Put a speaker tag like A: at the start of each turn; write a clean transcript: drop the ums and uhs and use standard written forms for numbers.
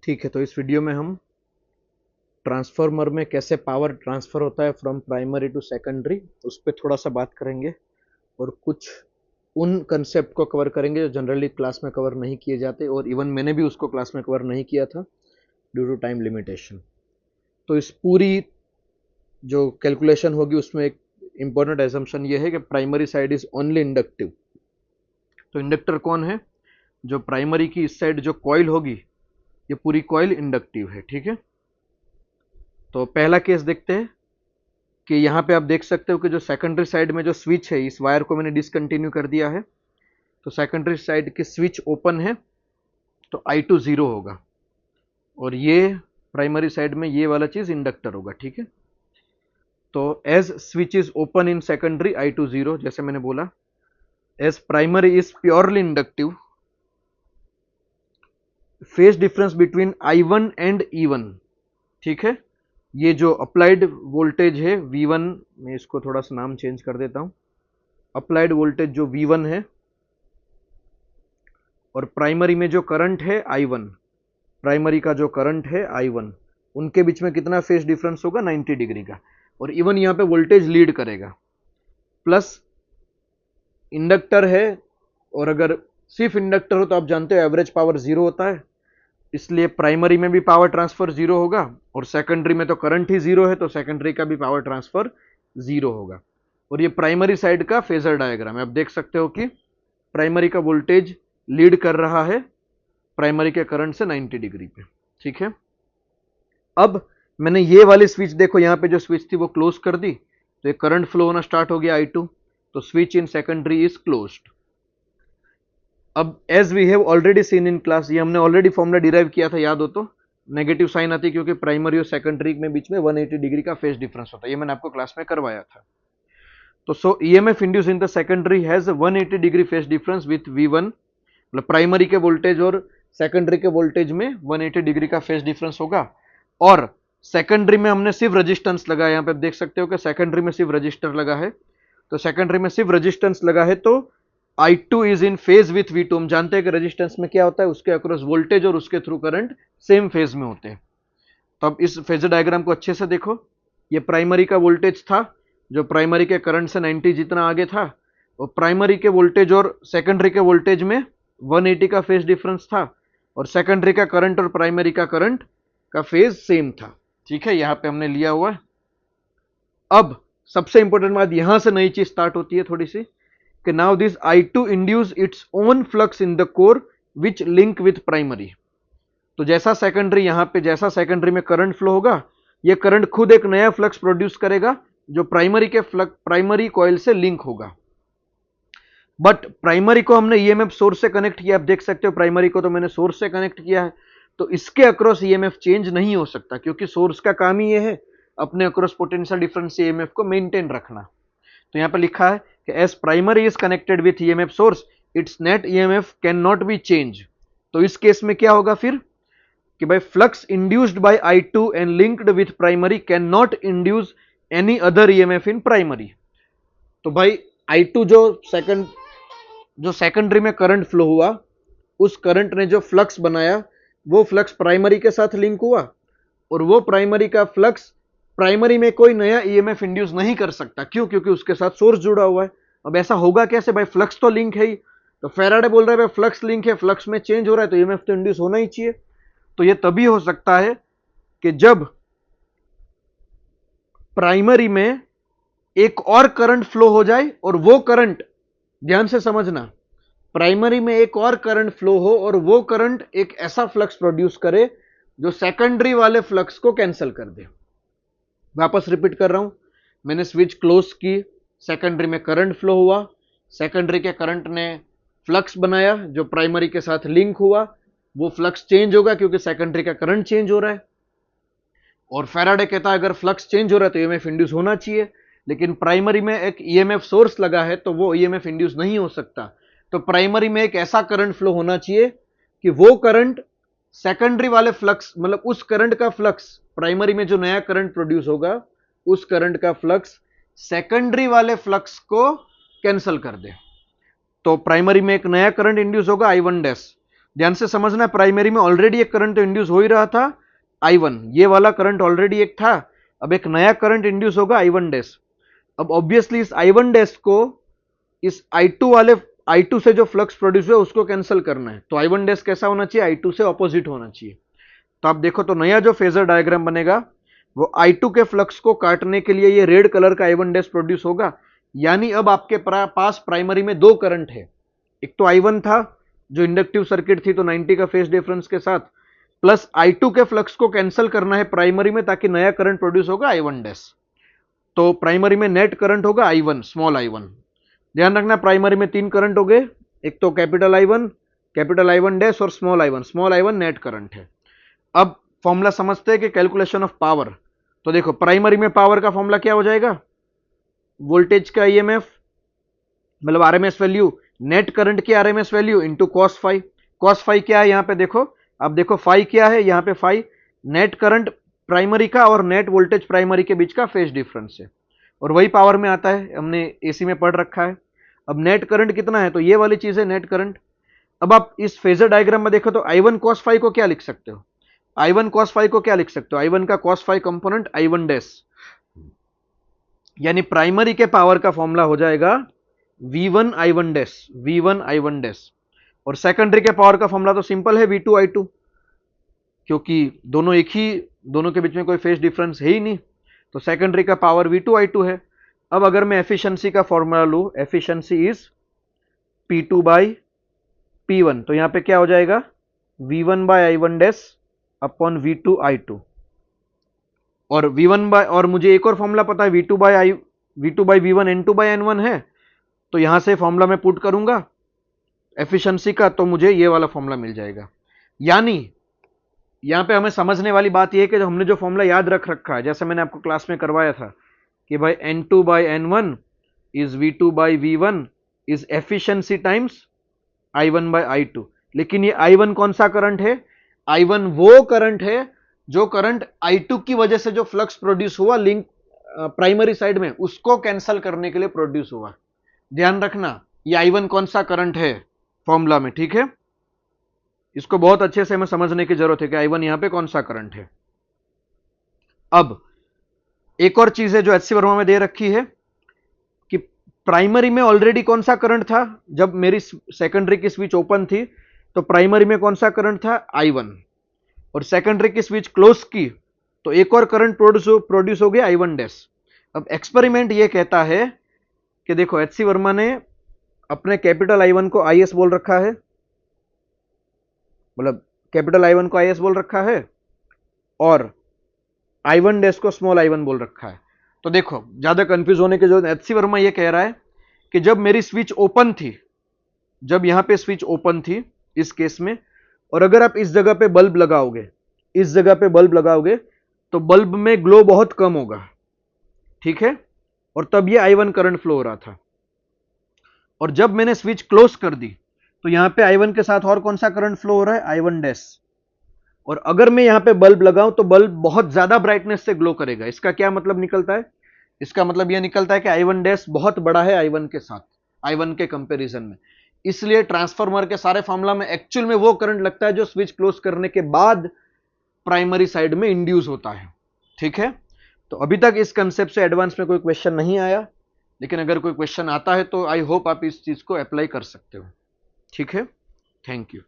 A: ठीक है, तो इस वीडियो में हम ट्रांसफार्मर में कैसे पावर ट्रांसफर होता है फ्रॉम प्राइमरी टू सेकेंडरी उस पर थोड़ा सा बात करेंगे और कुछ उन कंसेप्ट को कवर करेंगे जो जनरली क्लास में कवर नहीं किए जाते और इवन मैंने भी उसको क्लास में कवर नहीं किया था ड्यू टू टाइम लिमिटेशन। तो इस पूरी जो कैलकुलेशन होगी उसमें एक इंपॉर्टेंट एजम्पशन ये है कि primary side is only inductive. तो इंडक्टर कौन है? जो प्राइमरी की इस साइड जो कॉइल होगी ये पूरी कॉइल इंडक्टिव है। ठीक है, तो पहला केस देखते हैं कि यहाँ पे आप देख सकते हो कि जो सेकेंडरी साइड में जो स्विच है, इस वायर को मैंने डिसकंटिन्यू कर दिया है, तो सेकेंडरी साइड की स्विच ओपन है तो I2 0 होगा और ये प्राइमरी साइड में ये वाला चीज इंडक्टर होगा। ठीक है, तो as switch is open in secondary I2 0, जैसे मैंने बोला, as primary is purely inductive, phase difference between I1 and E1। ठीक है, ये जो अप्लाइड वोल्टेज है V1, मैं इसको थोड़ा सा नाम चेंज कर देता हूं, अप्लाइड वोल्टेज जो V1 है और प्राइमरी में जो करंट है I1, प्राइमरी का जो करंट है I1, उनके बीच में कितना फेज डिफरेंस होगा? 90 डिग्री का। और इवन यहां पे वोल्टेज लीड करेगा। प्लस इंडक्टर है और अगर सिर्फ इंडक्टर हो तो आप जानते हो एवरेज पावर जीरो होता है, इसलिए प्राइमरी में भी पावर ट्रांसफर जीरो होगा और सेकेंडरी में तो करंट ही जीरो है तो सेकेंडरी का भी पावर ट्रांसफर जीरो होगा। और ये प्राइमरी साइड का फेजर डायग्राम है। आप देख सकते हो कि प्राइमरी का वोल्टेज लीड कर रहा है प्राइमरी के करंट से 90 डिग्री पे। ठीक है, अब मैंने ये वाली स्विच, देखो यहाँ पे जो स्विच थी वो क्लोज कर दी तो ये करंट फ्लो होना स्टार्ट हो गया I2, तो switch in secondary is closed. अब as we have already seen in class, ये हमने ऑलरेडी फॉर्मूला डिराइव किया था, याद हो तो, नेगेटिव साइन आती है क्योंकि प्राइमरी और सेकेंडरी में बीच में 180 डिग्री का फेज डिफरेंस होता है, ये मैंने आपको क्लास में करवाया था। तो so EMF induced in the secondary has 180 degree phase difference with V1, मतलब प्राइमरी के वोल्टेज और सेकेंडरी के वोल्टेज में 180 डिग्री का फेज डिफरेंस होगा। और सेकेंडरी में हमने सिर्फ रेजिस्टेंस लगाया, यहाँ पे आप देख सकते हो कि सेकेंडरी में सिर्फ रजिस्टर लगा है, तो सेकेंडरी में सिर्फ रेजिस्टेंस लगा है तो I2 is in phase with V2। हम जानते हैं कि रेजिस्टेंस में क्या होता है, उसके अक्रॉस वोल्टेज और उसके थ्रू करंट सेम फेज में होते हैं। तो अब इस फेजर डायग्राम को अच्छे से देखो, ये प्राइमरी का वोल्टेज था जो प्राइमरी के करंट से 90 जितना आगे था, और प्राइमरी के वोल्टेज और सेकेंडरी के वोल्टेज में 180 का फेज डिफरेंस था, और सेकेंडरी का करंट और प्राइमरी का करंट का फेज सेम था। ठीक है, यहां पे हमने लिया हुआ है। अब सबसे इंपॉर्टेंट बात, यहां से नई चीज स्टार्ट होती है थोड़ी सी, कि now this I2 induce its own flux in the core which link with primary. तो जैसा सेकेंडरी, यहां पे जैसा सेकेंडरी में करंट फ्लो होगा, ये करंट खुद एक नया फ्लक्स प्रोड्यूस करेगा जो प्राइमरी के फ्लक्स, प्राइमरी कॉइल से लिंक होगा। बट प्राइमरी को हमने ईएमएफ सोर्स से कनेक्ट किया, आप देख सकते हो प्राइमरी को तो मैंने सोर्स से कनेक्ट किया है, तो इसके अक्रॉस ईएमएफ चेंज नहीं हो सकता क्योंकि सोर्स का काम ही ये है अपने अक्रॉस पोटेंशियल डिफरेंस से ईएमएफ को मेंटेन रखना। तो यहां पर लिखा है कि as primary is connected with EMF source it's net EMF can not be change. तो इस केस में क्या होगा फिर कि भाई flux induced by I2 and linked with primary can not induce any other EMF in primary. तो भाई I2 जो सेकेंडरी में करंट फ्लो हुआ, उस करंट ने जो फ्लक्स बनाया वो फ्लक्स प्राइमरी के साथ लिंक हुआ, और वो प्राइमरी का फ्लक्स प्राइमरी में कोई नया ईएमएफ इंड्यूस नहीं कर सकता। क्यों? क्योंकि उसके साथ सोर्स जुड़ा हुआ है। अब ऐसा होगा कैसे भाई, फ्लक्स तो लिंक है ही, तो फैराडे बोल रहा है भाई फ्लक्स लिंक है, फ्लक्स में चेंज हो रहा है तो ईएमएफ तो इंड्यूस होना ही चाहिए। तो ये तभी हो सकता है कि जब प्राइमरी में एक और करंट फ्लो हो जाए और वो करंट, ध्यान से समझना, प्राइमरी में एक और करंट फ्लो हो और वो करंट एक ऐसा फ्लक्स प्रोड्यूस करे जो सेकेंडरी वाले फ्लक्स को कैंसिल कर दे। वापस रिपीट कर रहा हूं, मैंने स्विच क्लोज की, सेकेंडरी में करंट फ्लो हुआ, सेकेंडरी के करंट ने फ्लक्स बनाया जो प्राइमरी के साथ लिंक हुआ, वो फ्लक्स चेंज होगा क्योंकि सेकेंडरी का करंट चेंज हो रहा है, और फैराडे कहता है अगर फ्लक्स चेंज हो रहा है तो ईएमएफ इंड्यूस होना चाहिए, लेकिन प्राइमरी में एक ईएमएफ सोर्स लगा है तो वो ईएमएफ इंड्यूस नहीं हो सकता। तो प्राइमरी में एक ऐसा करंट फ्लो होना चाहिए कि वो करंट सेकेंडरी वाले फ्लक्स, मतलब उस करंट का फ्लक्स, प्राइमरी में जो नया करंट प्रोड्यूस होगा उस करंट का फ्लक्स सेकेंडरी वाले फ्लक्स को कैंसिल कर दे। तो प्राइमरी में एक नया करंट इंड्यूस होगा I1 डैश, ध्यान से समझना, प्राइमरी में ऑलरेडी एक करंट इंड्यूस हो ही रहा था I1, ये वाला करंट ऑलरेडी एक था, अब एक नया करंट इंड्यूस होगा I1 डैश। अब ऑब्वियसली इस I1 डैश को इस I2 वाले I2 से जो फ्लक्स प्रोड्यूस हुआ उसको कैंसिल करना है, तो I1 डैश कैसा होना चाहिए, I2 से ऑपोजिट होना चाहिए। तो आप देखो तो नया जो फेजर डायग्राम बनेगा वो I2 के फ्लक्स को काटने के लिए ये रेड कलर का I1 डैश प्रोड्यूस होगा। यानी अब आपके पास प्राइमरी में दो करंट है, एक तो I1 था जो इंडक्टिव सर्किट थी तो 90 का फेज डिफरेंस के साथ, प्लस I2 के फ्लक्स को कैंसिल करना है प्राइमरी में ताकि नया करंट प्रोड्यूस होगा I1 डैश। तो प्राइमरी में नेट करंट होगा I1, स्मॉल I1। ध्यान रखना प्राइमरी में तीन करंट हो गए, एक तो कैपिटल I1 डैश और स्मॉल I1 नेट करंट है। अब फॉर्मूला समझते हैं कि कैलकुलेशन ऑफ पावर। तो देखो प्राइमरी में पावर का फॉर्मूला क्या हो जाएगा, वोल्टेज का ईएमएफ मतलब आरएमएस वैल्यू, नेट करंट की RMS value into cos phi. cos phi क्या है यहाँ पे देखो, अब देखो फाई क्या है, यहाँ पे फाई नेट करंट प्राइमरी का और नेट वोल्टेज प्राइमरी के बीच का फेज डिफरेंस है, और वही पावर में आता है, हमने एसी में पढ़ रखा है। अब नेट करंट कितना है, तो ये वाली चीज है नेट करंट। अब आप इस फेजर डायग्राम में देखो तो I1 cos फाई को क्या लिख सकते हो, I1 cos फाई को क्या लिख सकते हो, I1 का cos phi component I1 dash, यानी प्राइमरी के पावर का फॉर्मूला हो जाएगा V1 I1 डैश, और सेकेंडरी के पावर का फॉर्मूला तो सिंपल है V2 I2, क्योंकि दोनों एक ही, दोनों के बीच में कोई फेज डिफरेंस है ही नहीं, तो सेकेंडरी का पावर V2 I2 है। अब अगर मैं एफिशिएंसी का फॉर्मूला लूं, efficiency is P2 by P1, तो यहां पे क्या हो जाएगा V1 bye I1 dash upon V2 I2, और V1 बाय, और मुझे एक और फॉर्मूला पता है V2 by V1 N2 by N1 है, तो यहां से फॉर्मूला मैं पुट करूंगा एफिशिएंसी का, तो मुझे ये वाला फॉर्मूला मिल जाएगा। यानी यहां पे हमें समझने वाली बात यह है कि जो हमने जो फॉर्मूला याद रख रखा है, जैसे मैंने आपको क्लास में करवाया था कि भाई N2 by N1 is V2 by V1 is efficiency times I1 by I2। लेकिन ये I1 कौन सा करंट है, I1 वो करंट है जो करंट I2 की वजह से जो फ्लक्स प्रोड्यूस हुआ लिंक प्राइमरी साइड में, उसको कैंसिल करने के लिए प्रोड्यूस हुआ। ध्यान रखना ये I1 कौन सा करंट है फॉर्मूला में, ठीक है, इसको बहुत अच्छे से हमें समझने की जरूरत है कि I1 यहां पे कौन सा करंट है। अब एक और चीज है जो एचसी वर्मा में दे रखी है कि प्राइमरी में ऑलरेडी कौन सा करंट था, जब मेरी सेकेंडरी की स्विच ओपन थी तो प्राइमरी में कौन सा करंट था I1, और सेकेंडरी की स्विच क्लोज की तो एक और करंट प्रोड्यूस हो गया I1 डैश। अब एक्सपेरिमेंट ये कहता है कि देखो एचसी वर्मा ने अपने कैपिटल I1 को IS बोल रखा है, मतलब कैपिटल I1 को IS बोल रखा है और I1 डैश को स्मॉल I1 बोल रखा है। तो देखो ज्यादा कंफ्यूज होने की जरूरत, एचसी वर्मा ये कह रहा है कि जब मेरी स्विच ओपन थी, जब यहां पे स्विच ओपन थी इस केस में, और अगर आप इस जगह पे बल्ब लगाओगे, इस जगह पे बल्ब लगाओगे तो बल्ब में ग्लो बहुत कम होगा, ठीक है, और तब ये I1 करंट फ्लो हो रहा था। और जब मैंने स्विच क्लोज कर दी तो यहां पे I1 के साथ और कौन सा करंट फ्लो हो रहा है, I1 डैश, और अगर मैं यहां पे बल्ब लगाऊं तो बल्ब बहुत ज्यादा ब्राइटनेस से ग्लो करेगा। इसका क्या मतलब निकलता है, इसका मतलब यह निकलता है कि I1 डैश बहुत बड़ा है I1 के साथ, I1 के कंपैरिजन में। इसलिए ट्रांसफार्मर के सारे फॉर्मूला में एक्चुअल में वो करंट लगता है जो स्विच क्लोज करने के बाद प्राइमरी साइड में इंड्यूस होता है, ठीक है। तो अभी तक इस कंसेप्ट से एडवांस में कोई क्वेश्चन नहीं आया, लेकिन अगर कोई क्वेश्चन आता है तो आई होप आप इस चीज को अप्लाई कर सकते हो, ठीक है। Thank you.